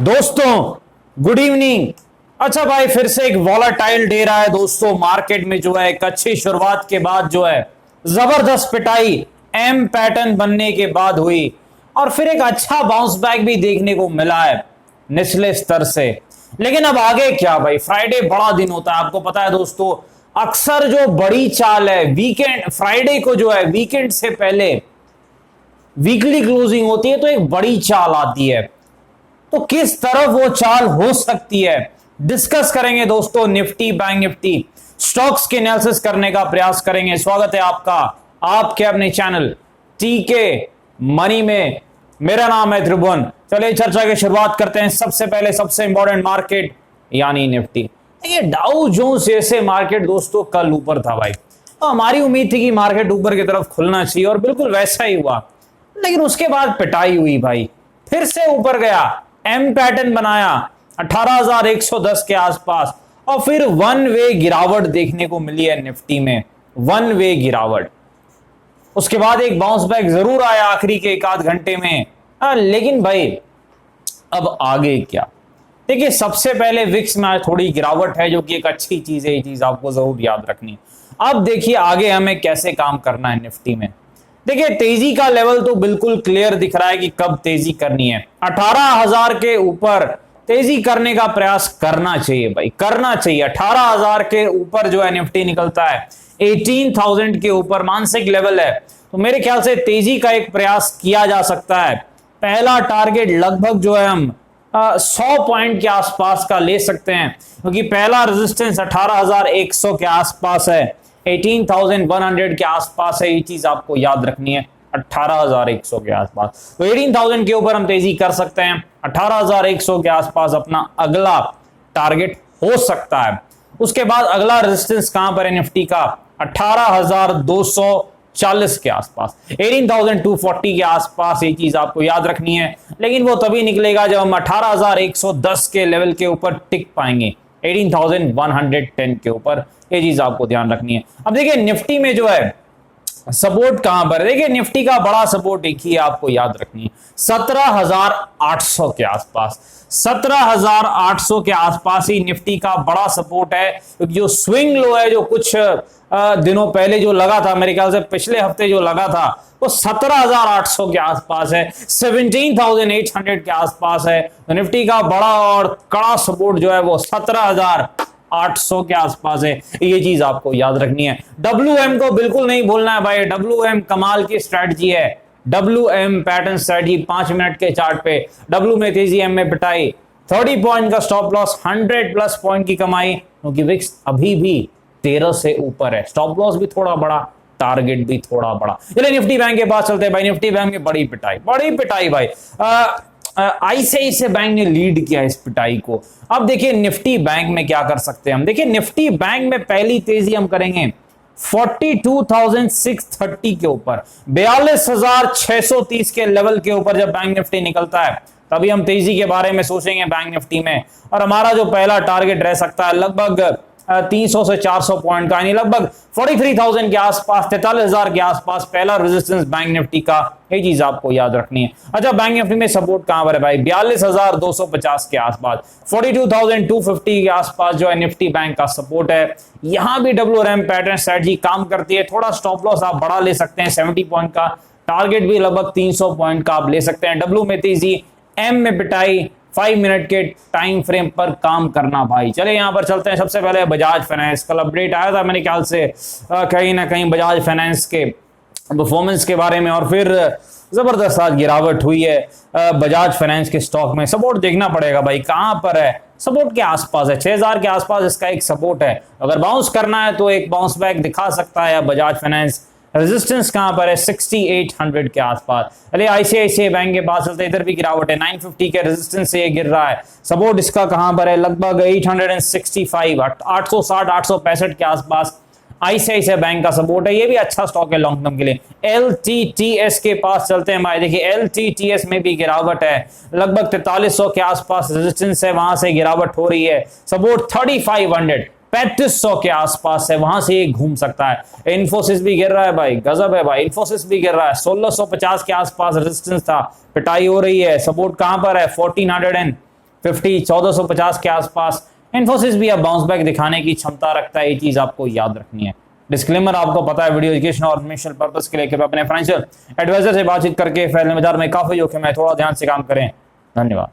दोस्तों good evening. अच्छा भाई, फिर से एक वॉलाटाइल डे रहा है दोस्तों। मार्केट में जो है एक अच्छी शुरुआत के बाद जो है जबरदस्त पिटाई एम पैटर्न बनने के बाद हुई और फिर एक अच्छा बाउंस बैक भी देखने को मिला है निचले स्तर से। लेकिन अब आगे क्या भाई, फ्राइडे बड़ा दिन होता है, आपको पता है दोस्तों। अक्सर जो बड़ी चाल है वीकेंड फ्राइडे को जो है वीकेंड से पहले वीकली क्लोजिंग होती है तो एक बड़ी चाल आती है। तो किस तरफ वो चाल हो सकती है डिस्कस करेंगे दोस्तों। निफ्टी बैंक निफ्टी स्टॉक्स के एनालिसिस करने का प्रयास करेंगे। स्वागत है आपका आपके अपने चैनल टीके मनी में। मेरा नाम है त्रिभुवन। चलिए चर्चा की शुरुआत करते हैं। सबसे पहले सबसे इंपॉर्टेंट मार्केट यानी निफ्टी। ये डाउ जोन्स जैसे मार्केट दोस्तों कल ऊपर था भाई, तो हमारी उम्मीद थी कि मार्केट ऊपर की तरफ खुलना चाहिए और बिल्कुल वैसा ही हुआ। लेकिन उसके बाद पिटाई हुई भाई, फिर से ऊपर गया, एम पैटर्न बनाया 18,110 के आसपास और फिर वन वे गिरावट देखने को मिली है निफ्टी में, वन वे गिरावट। उसके बाद एक बाउंस बैक जरूर आया आखिरी के एक आध घंटे में। लेकिन भाई अब आगे क्या, देखिए सबसे पहले विक्स में थोड़ी गिरावट है जो कि एक अच्छी चीज है, ये चीज आपको जरूर याद रखनी है। अब देखिए आगे हमें कैसे काम करना है निफ्टी में। देखिए तेजी का लेवल तो बिल्कुल क्लियर दिख रहा है कि कब तेजी करनी है। 18,000 के ऊपर तेजी करने का प्रयास करना चाहिए भाई, करना चाहिए। 18,000 के ऊपर जो है निफ्टी निकलता है, 18,000 के ऊपर मानसिक लेवल है, तो मेरे ख्याल से तेजी का एक प्रयास किया जा सकता है। पहला टारगेट लगभग जो है हम 100 पॉइंट के आसपास का ले सकते हैं, क्योंकि पहला रेजिस्टेंस 18,100 के आसपास है, 18,100 के आसपास है। ये चीज आपको याद रखनी है, 18,100 के आसपास। तो 18,000 के ऊपर हम तेजी कर सकते हैं, 18,100 के आसपास अपना अगला टारगेट हो सकता है। उसके बाद अगला रेजिस्टेंस कहां पर है निफ्टी का, 18,240 के आसपास, 18,240 के आसपास। ये चीज आपको याद रखनी है, लेकिन वो तभी निकलेगा जब हम 18,110 के लेवल के ऊपर टिक पाएंगे, 18,110 के ऊपर। ये चीज आपको ध्यान रखनी है। अब देखिए निफ्टी में जो है सपोर्ट कहां पर है। देखिए निफ्टी का बड़ा सपोर्ट एक ही आपको याद रखनी है, 17,800 के आसपास। 17,800 के आसपास ही निफ्टी का बड़ा सपोर्ट है, क्योंकि जो स्विंग लो है जो कुछ दिनों पहले जो लगा था, मेरे ख्याल से पिछले हफ्ते जो लगा था, वो 17,800 के आसपास है, 17,800 के आसपास है। तो निफ्टी का बड़ा और कड़ा सपोर्ट जो है वो 17,800 के आसपास है। ये चीज आपको याद रखनी है। WM को बिल्कुल नहीं भूलना है भाई, WM कमाल की स्ट्रैटेजी है। WM पैटर्न स्ट्रैटेजी 5 मिनट के चार्ट पे, W में तेजी, M में पिटाई, 30 पॉइंट का स्टॉप लॉस, 100 प्लस पॉइंट की कमाई, क्योंकि विक्स अभी भी 13 से ऊपर है। स्टॉप लॉस भी थोड़ा बड़ा, टारगेट भी थोड़ा बड़ा। चलिए निफ्टी बैंक के पास चलते हैं भाई। निफ्टी बैंक में बड़ी पिटाई, बड़ी पिटाई भाई। आईसीआईसीआई बैंक ने लीड किया इस पिटाई को। अब देखिए निफ्टी बैंक में क्या कर सकते हैं हम। देखिए निफ्टी बैंक में पहली तेजी हम करेंगे 42,630 के ऊपर, 42,630 के लेवल के ऊपर जब बैंक निफ्टी निकलता है तभी हम तेजी के बारे में सोचेंगे बैंक निफ्टी में। और हमारा जो पहला टारगेट रह सकता है लगभग 300 से 400 पॉइंट का, यानी लगभग 43,000 के आसपास, 43,000 के आसपास पहला रेजिस्टेंस बैंक निफ्टी का। ये चीज आपको याद रखनी है। अच्छा बैंक निफ्टी में सपोर्ट कहां पर है भाई, 42,250 के आसपास, 42,250 के आसपास जो है निफ्टी बैंक का सपोर्ट है। यहां भी WM पैटर्न स्ट्रेटजी काम करती है। थोड़ा स्टॉप लॉस आप बड़ा ले सकते हैं 70 पॉइंट का, टारगेट भी लगभग 300 पॉइंट का आप ले सकते हैं। W में तेजी, M में पिटाई, 5 मिनट के टाइम फ्रेम पर काम करना भाई। चले यहां पर चलते हैं। सबसे पहले बजाज फाइनेंस, कल अपडेट आया था मेरे ख्याल से कहीं ना कहीं बजाज फाइनेंस के परफॉर्मेंस के बारे में, और फिर जबरदस्त आज गिरावट हुई है बजाज फाइनेंस के स्टॉक में। सपोर्ट देखना पड़ेगा भाई कहां पर है, सपोर्ट के आसपास है, 6,000 के आसपास इसका एक सपोर्ट है। अगर बाउंस करना है तो एक बाउंस बैक दिखा सकता है बजाज फाइनेंस। रेजिस्टेंस कहां पर है, 6800 के आसपास। अरे आईसीआईसीआई बैंक के पास चलते, इधर भी गिरावट है, 950 के रेजिस्टेंस से ये गिर रहा है। सपोर्ट इसका कहां पर है, लगभग 865, 860, 865 के आसपास आईसीआईसीआई बैंक का सपोर्ट है। ये भी अच्छा स्टॉक है लॉन्ग टर्म के लिए। LTTS के पास चलते हैं भाई। देखिए LTTS में भी गिरावट है, लगभग 4300 के आसपास रेजिस्टेंस है, वहां से गिरावट हो रही है। सपोर्ट 3500, 3500 के आसपास है, वहां से ये घूम सकता है। इन्फोसिस भी गिर रहा है भाई, गजब है भाई, इन्फोसिस भी गिर रहा है, 1650 के आसपास रेजिस्टेंस था, पिटाई हो रही है। सपोर्ट कहां पर है, 50 1450 के आसपास। इन्फोसिस भी अब बाउंस बैक दिखाने की क्षमता रखता है, ये चीज आपको याद रखनी है। डिस्क्लेमर आपको पता है, वीडियो एजुकेशन और इन्फॉर्मेशनल पर्पस के लिए अपने फाइनेंशियल एडवाइजर से बातचीत करके फैलने बाजार में काफी जोखिम है, थोड़ा ध्यान से काम करें। धन्यवाद।